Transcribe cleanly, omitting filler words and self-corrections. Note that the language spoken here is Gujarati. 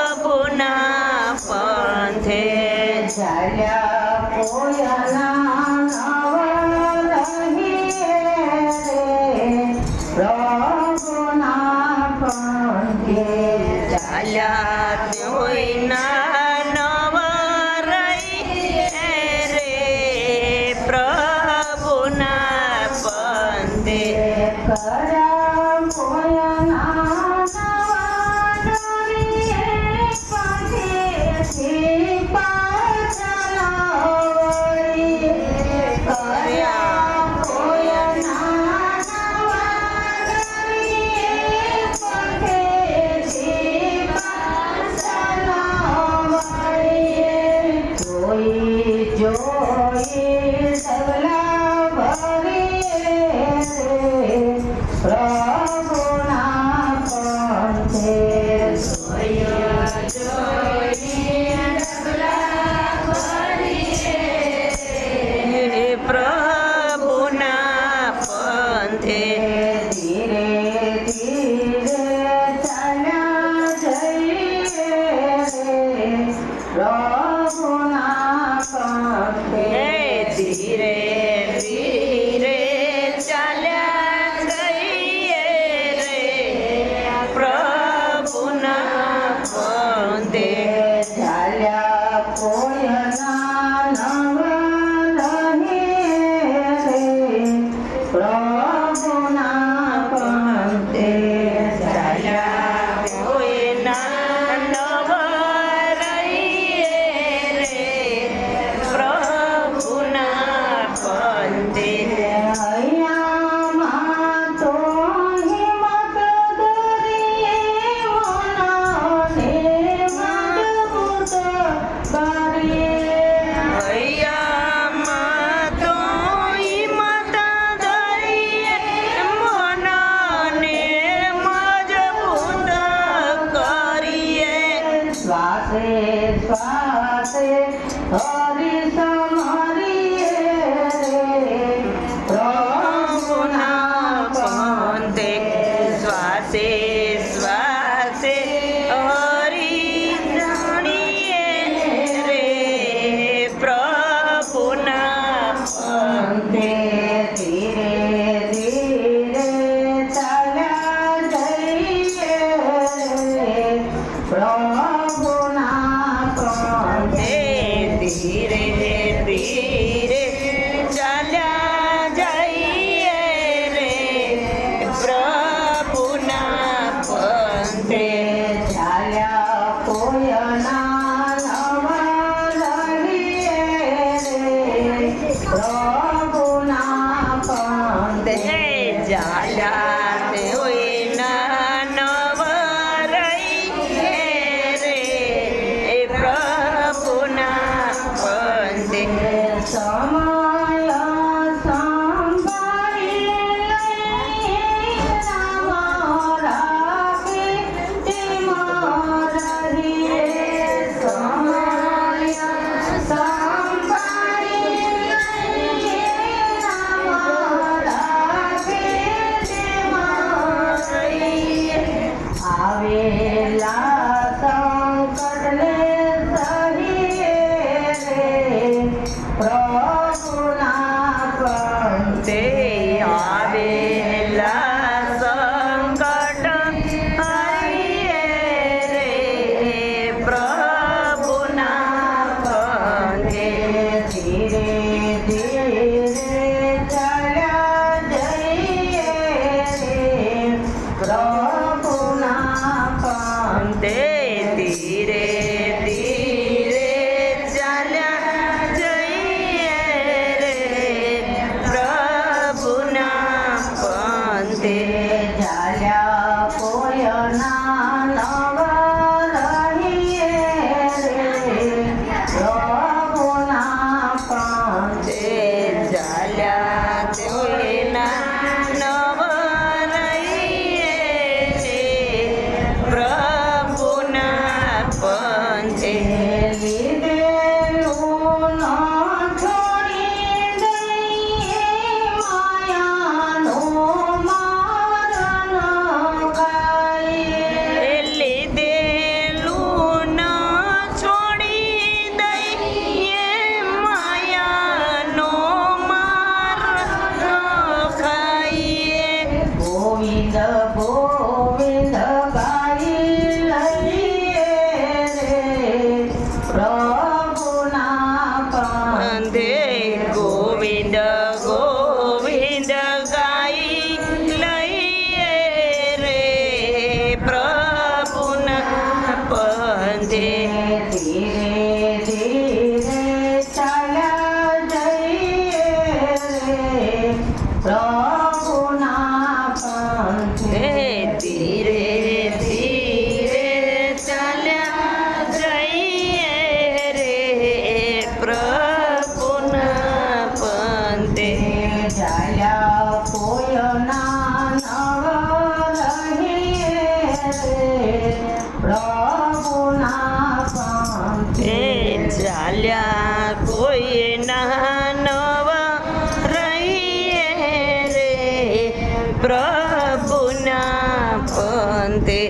પ્રભુના પંથે ચાલ્યા કોયના નવરહીએ રે પ્રભુના પંથે ચાલ્યા કોઈના નવરહીએ રે પ્રભુના પંથે કરા કોયના જોઈ સગલા ભરીએ પ્રભુના પંથે પ્રભુના પંથે ધીરે ધીરે ચાલ્યા જઈએ પ્રભુના પંથે ધીરે ધીરે ચાલ્યા જઈએ રે પ્રભુના પંથે ચાલ્યા કોયના નવરહીએ રે પ્રભુના પંથે ચાલ્યા કોઈના નવરહીએ રે પ્રભુના પંથે હૈયામાં તો હિંમત ધરીએ મનને મજબૂત કરીએ હૈયામાં તો હિંમત ધરીએ મનને મજબૂત કરીએ શ્વાસે શ્વાસે હરિ સમરીએ રે પ્રભુના પંથે શ્વાસે શ્વાસે હરી જાણીએ રે પ્રભુના પંથે ધીરે ધીરે ચાલ્યા જઈએ રે પ્રભુના પંથે ધીરે ધીરે ચાલ્યા જઈએ રે પ્રભુના પંથે ચાલ્યા કોયના નવરહીએ રે પ્રભુના પંથે ચાલ્યા તેઓના નવરહીએ રે પ્રભુના પંથે સમય સંભાળી લઈએ રામ રાખી તેમ રહીએ સમય સંભાળી લઈએ રામ રાખી તેમ રહીએ આવેલા સંકટને સહીએ રે પ્રભુના પંથે આવેલા સંકટ હરીએ રે પ્રભુના પંથે ધીરે ધીરે ચાલ્યા જઈએ રે પ્રભુના પંથે ધીરે ધીરે ચાલ્યા જઈએ રે પ્રભુના પંથે ચાલ્યા કોયના નવરહીએ રે પ્રભુના પંથે ચાલ્યા તેઓના નવરહીએ રે પ્રભુ